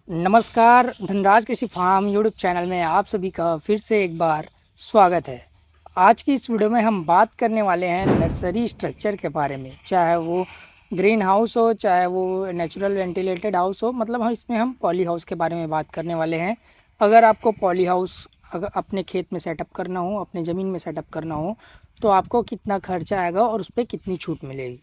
नमस्कार, धनराज कृषि farm YouTube channel में आप सभी का फिर से एक बार स्वागत है। आज की इस वीडियो में हम बात करने वाले हैं नर्सरी स्ट्रक्चर के बारे में। चाहे वो ग्रीन हाउस हो, चाहे वो नेचुरल वेंटिलेटेड हाउस हो, मतलब हम पॉली हाउस के बारे में बात करने वाले हैं। अगर आपको पॉली हाउस अगर अपने खेत में सेटअप करना हो, अपने ज़मीन में सेटअप करना हो, तो आपको कितना खर्चा आएगा और उस पर कितनी छूट मिलेगी।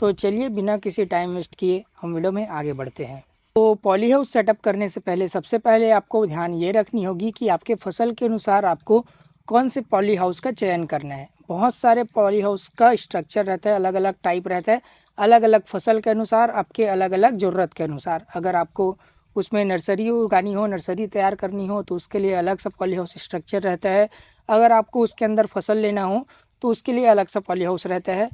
तो चलिए बिना किसी टाइम वेस्ट किए हम वीडियो में आगे बढ़ते हैं। तो पॉली हाउस सेटअप करने से पहले सबसे पहले आपको ध्यान ये रखनी होगी कि आपके फसल के अनुसार आपको कौन से पॉली हाउस का चयन करना है। बहुत सारे पॉली हाउस का स्ट्रक्चर रहता है, अलग अलग टाइप रहता है, अलग अलग फसल के अनुसार, आपके अलग अलग ज़रूरत के अनुसार। अगर आपको उसमें नर्सरी उगानी हो, नर्सरी तैयार करनी हो, तो उसके लिए अलग सा पॉली हाउस स्ट्रक्चर रहता है। अगर आपको उसके अंदर फसल लेना हो तो उसके लिए अलग सा पॉली हाउस रहता है।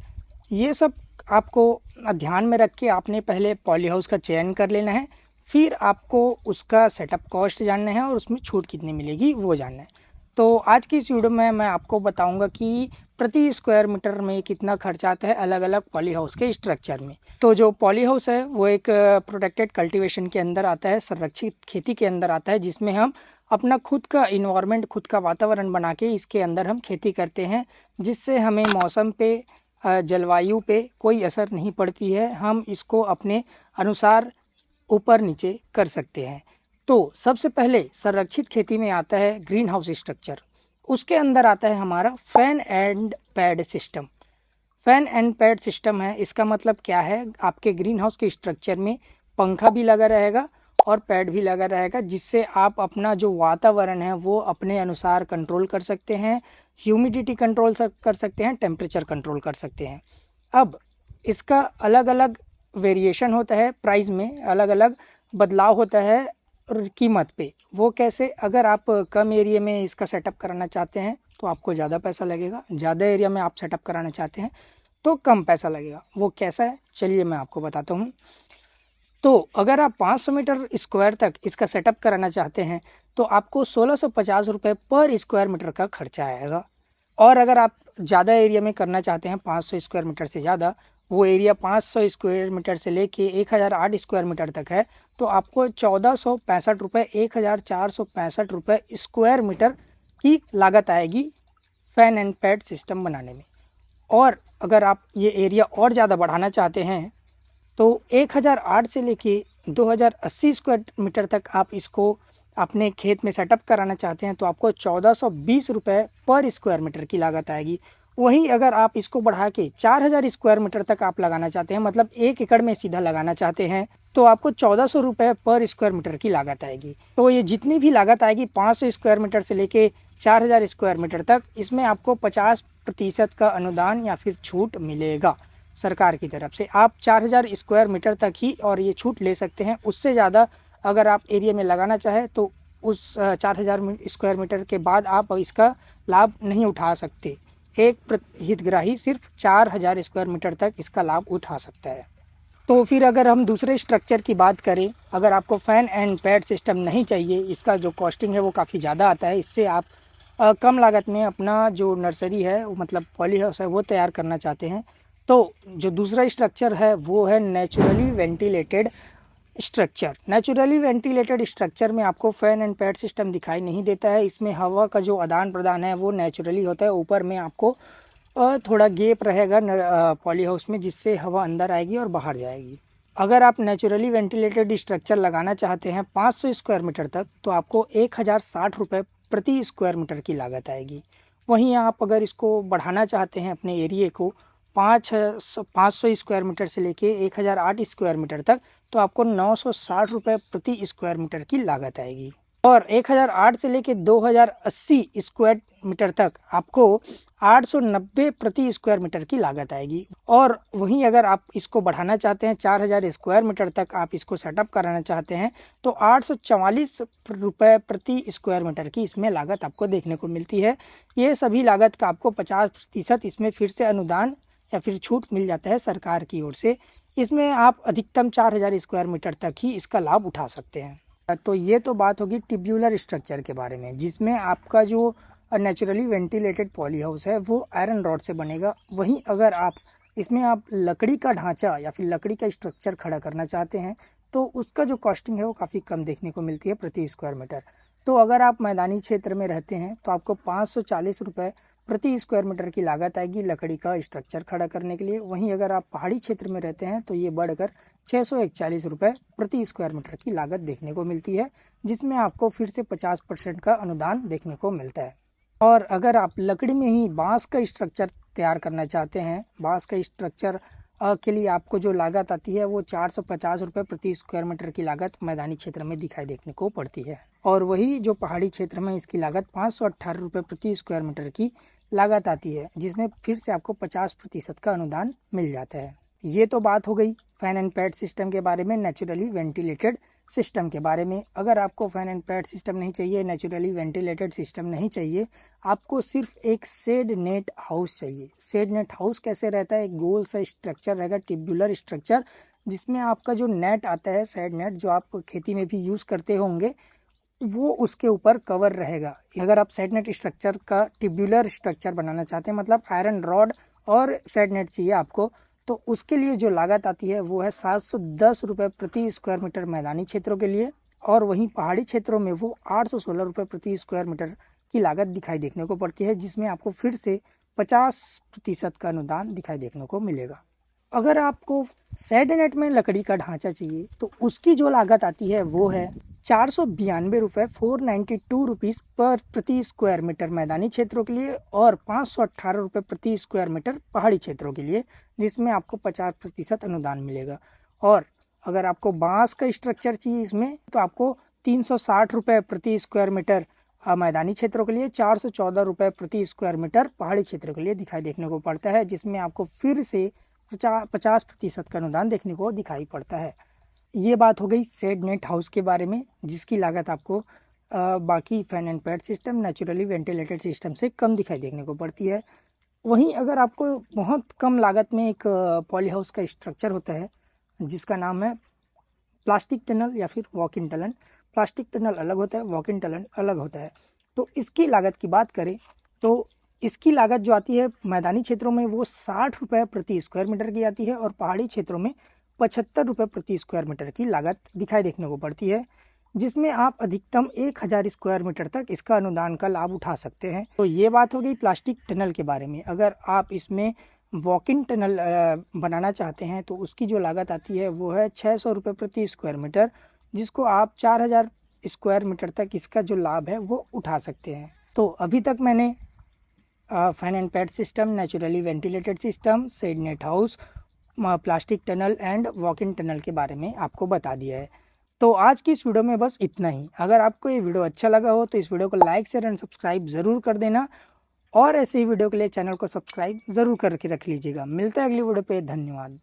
ये सब आपको ध्यान में रख के आपने पहले पॉली हाउस का चयन कर लेना है, फिर आपको उसका सेटअप कॉस्ट जानना है और उसमें छूट कितनी मिलेगी वो जानना है। तो आज की इस वीडियो में मैं आपको बताऊंगा कि प्रति स्क्वायर मीटर में कितना खर्चा आता है अलग अलग पॉली हाउस के स्ट्रक्चर में। तो जो पॉली हाउस है वो एक प्रोटेक्टेड कल्टीवेशन के अंदर आता है, संरक्षित खेती के अंदर आता है, जिसमें हम अपना खुद का इन्वायरमेंट, खुद का वातावरण बना के इसके अंदर हम खेती करते हैं, जिससे हमें मौसम पे, जलवायु पे कोई असर नहीं पड़ती है। हम इसको अपने अनुसार ऊपर नीचे कर सकते हैं। तो सबसे पहले संरक्षित खेती में आता है ग्रीन हाउस स्ट्रक्चर। उसके अंदर आता है हमारा fan and pad system. Fan and pad system है, इसका मतलब क्या है, आपके ग्रीन हाउस के स्ट्रक्चर में पंखा भी लगा रहेगा और पैड भी लगा रहेगा, जिससे आप अपना जो वातावरण है वो अपने अनुसार कंट्रोल कर सकते हैं। ह्यूमिडिटी कंट्रोल कर सकते हैं, टेम्परेचर कंट्रोल कर सकते हैं। अब इसका अलग अलग वेरिएशन होता है, प्राइस में अलग अलग बदलाव होता है और कीमत पे। वो कैसे, अगर आप कम एरिया में इसका सेटअप कराना चाहते हैं तो आपको ज़्यादा पैसा लगेगा, ज़्यादा एरिया में आप सेटअप कराना चाहते हैं तो कम पैसा लगेगा। वो कैसा है चलिए मैं आपको बताता हूँ। तो अगर आप 500 मीटर स्क्वायर तक इसका सेटअप कराना चाहते हैं तो आपको 1650 रुपये पर स्क्वायर मीटर का खर्चा आएगा। और अगर आप ज़्यादा एरिया में करना चाहते हैं, 500 स्क्वायर मीटर से ज़्यादा, वो एरिया 500 स्क्वायर मीटर से लेके 1008 स्क्वायर मीटर तक है, तो आपको 1465 रुपये, 1465 रुपये स्क्वायर मीटर की लागत आएगी फैन एंड पैड सिस्टम बनाने में। और अगर आप ये एरिया और ज़्यादा बढ़ाना चाहते हैं तो 1008 से लेके 2080 स्क्वायर मीटर तक आप इसको अपने खेत में सेटअप कराना चाहते हैं तो आपको 1420 रुपये पर स्क्वायर मीटर की लागत आएगी। वहीं अगर आप इसको बढ़ा के 4000 स्क्वायर मीटर तक आप लगाना चाहते हैं, मतलब 1 एकड़ में सीधा लगाना चाहते हैं, तो आपको 1400 रुपये पर स्क्वायर मीटर की लागत आएगी। तो ये जितनी भी लागत आएगी 500 स्क्वायर मीटर से लेके 4000 स्क्वायर मीटर तक, इसमें आपको 50% का अनुदान या फिर छूट मिलेगा सरकार की तरफ से। आप 4000 स्क्वायर मीटर तक ही और ये छूट ले सकते हैं। उससे ज़्यादा अगर आप एरिया में लगाना चाहें तो उस 4000 स्क्वायर मीटर के बाद आप इसका लाभ नहीं उठा सकते। एक हितग्राही सिर्फ 4000 स्क्वायर मीटर तक इसका लाभ उठा सकता है। तो फिर अगर हम दूसरे स्ट्रक्चर की बात करें, अगर आपको फ़ैन एंड पैड सिस्टम नहीं चाहिए, इसका जो कॉस्टिंग है वो काफ़ी ज़्यादा आता है, इससे आप कम लागत में अपना जो नर्सरी है मतलब पॉली हाउस है वो तैयार करना चाहते हैं, तो जो दूसरा स्ट्रक्चर है वो है naturally ventilated structure. Naturally ventilated structure में आपको फ़ैन एंड पैड सिस्टम दिखाई नहीं देता है। इसमें हवा का जो आदान प्रदान है वो नेचुरली होता है। ऊपर में आपको थोड़ा गैप रहेगा पॉली हाउस में, जिससे हवा अंदर आएगी और बाहर जाएगी। अगर आप नेचुरली वेंटिलेटेड स्ट्रक्चर लगाना चाहते हैं 500 स्क्वायर मीटर तक, तो आपको 1060 रुपये प्रति स्क्वायर मीटर की लागत आएगी। वहीं आप अगर इसको बढ़ाना चाहते हैं अपने एरिए को 500 स्क्वायर मीटर से लेके 1008 स्क्वायर मीटर तक, तो आपको 960 रुपये प्रति स्क्वायर मीटर की लागत आएगी। और 1008 से लेके 2080 स्क्वायर मीटर तक आपको 890 प्रति स्क्वायर मीटर की लागत आएगी। और वहीं अगर आप इसको बढ़ाना चाहते हैं 4000 स्क्वायर मीटर तक आप इसको सेटअप कराना चाहते हैं, तो 844 रुपये प्रति स्क्वायर मीटर की इसमें लागत आपको देखने को मिलती है। ये सभी लागत का आपको 50% इसमें फिर से अनुदान या फिर छूट मिल जाता है सरकार की ओर से। इसमें आप अधिकतम 4000 स्क्वायर मीटर तक ही इसका लाभ उठा सकते हैं। तो ये तो बात होगी ट्यूब्यूलर स्ट्रक्चर के बारे में, जिसमें आपका जो नेचुरली वेंटिलेटेड पॉली हाउस है वो आयरन रॉड से बनेगा। वहीं अगर आप इसमें आप लकड़ी का ढांचा या फिर लकड़ी का स्ट्रक्चर खड़ा करना चाहते हैं तो उसका जो कॉस्टिंग है वो काफ़ी कम देखने को मिलती है प्रति स्क्वायर मीटर। तो अगर आप मैदानी क्षेत्र में रहते हैं तो आपको 540 रुपये प्रति स्क्वायर मीटर की लागत आएगी लकड़ी का स्ट्रक्चर खड़ा करने के लिए। वहीं अगर आप पहाड़ी क्षेत्र में रहते हैं तो ये बढ़कर 641 रुपये प्रति स्क्वायर मीटर की लागत देखने को मिलती है, जिसमें आपको फिर से 50% का अनुदान देखने को मिलता है। और अगर आप लकड़ी में ही बांस का स्ट्रक्चर तैयार करना चाहते हैं, बांस का स्ट्रक्चर के लिए आपको जो लागत आती है वो 450 रुपये प्रति स्क्वायर मीटर की लागत मैदानी क्षेत्र में दिखाई देखने को पड़ती है। और वही जो पहाड़ी क्षेत्र में इसकी लागत 518 रुपये प्रति स्क्वायर मीटर की लागत आती है, जिसमें फिर से आपको 50% का अनुदान मिल जाता है। ये तो बात हो गई फैन एंड पैड सिस्टम के बारे में, नेचुरली वेंटिलेटेड सिस्टम के बारे में। अगर आपको फैन एंड पैड सिस्टम नहीं चाहिए, नेचुरली वेंटिलेटेड सिस्टम नहीं चाहिए, आपको सिर्फ एक शेड नेट हाउस चाहिए। शेड नेट हाउस कैसे रहता है? एक गोल सा स्ट्रक्चर रहेगा, ट्यूबुलर स्ट्रक्चर, जिसमें आपका जो नेट आता है, शेड नेट, जो आप खेती में भी यूज़ करते होंगे, वो उसके ऊपर कवर रहेगा। अगर आप शेड नेट स्ट्रक्चर का ट्यूबुलर स्ट्रक्चर बनाना चाहते हैं, मतलब आयरन रॉड और शेड नेट चाहिए आपको, तो उसके लिए जो लागत आती है वो है 710 रुपये प्रति स्क्वायर मीटर मैदानी क्षेत्रों के लिए। और वहीं पहाड़ी क्षेत्रों में वो 816 रुपये प्रति स्क्वायर मीटर की लागत दिखाई देखने को पड़ती है, जिसमें आपको फिर से 50% का अनुदान दिखाई देखने को मिलेगा। अगर आपको शेड नेट में लकड़ी का ढांचा चाहिए तो उसकी जो लागत आती है वो है 492 रुपये 492 रुपीज़ पर प्रति स्क्वायर मीटर मैदानी क्षेत्रों के लिए और 518 रुपये प्रति स्क्वायर मीटर पहाड़ी क्षेत्रों के लिए, जिसमें आपको 50% अनुदान मिलेगा। और अगर आपको बांस का स्ट्रक्चर चाहिए इसमें तो आपको 360 रुपये प्रति स्क्वायर मीटर मैदानी क्षेत्रों के लिए, 414 रुपये प्रति स्क्वायर मीटर पहाड़ी क्षेत्रों के लिए दिखाई देखने को पड़ता है, जिसमें आपको फिर से 50% का अनुदान देखने को दिखाई पड़ता है। ये बात हो गई शेड नेट हाउस के बारे में, जिसकी लागत आपको बाकी fan and pad system, naturally ventilated system से कम दिखाई देखने को पड़ती है। वहीं अगर आपको बहुत कम लागत में एक पॉली हाउस का स्ट्रक्चर होता है जिसका नाम है प्लास्टिक टनल या फिर walk in tunnel. Plastic tunnel अलग होता है, वॉक इन टनल अलग होता है। तो इसकी लागत की बात करें तो इसकी लागत जो आती है मैदानी क्षेत्रों में वो 60 रुपये प्रति स्क्वायर मीटर की आती है और पहाड़ी क्षेत्रों में 75 रुपये प्रति स्क्वायर मीटर की लागत दिखाई देखने को पड़ती है, जिसमें आप अधिकतम 1000 स्क्वायर मीटर तक इसका अनुदान का लाभ उठा सकते हैं। तो ये बात हो गई प्लास्टिक टनल के बारे में। अगर आप इसमें वॉक इन टनल बनाना चाहते हैं तो उसकी जो लागत आती है वो है 600 रुपये प्रति स्क्वायर मीटर, जिसको आप 4000 स्क्वायर मीटर तक इसका जो लाभ है वो उठा सकते हैं। तो अभी तक मैंने fan and pad system, naturally ventilated system, shade net house, plastic tunnel and walk in tunnel के बारे में आपको बता दिया है। तो आज की इस वीडियो में बस इतना ही। अगर आपको ये वीडियो अच्छा लगा हो तो इस वीडियो को लाइक, शेयर एंड सब्सक्राइब ज़रूर कर देना और ऐसे ही वीडियो के लिए चैनल को सब्सक्राइब ज़रूर करके रख लीजिएगा। मिलते हैं अगली वीडियो पे। धन्यवाद।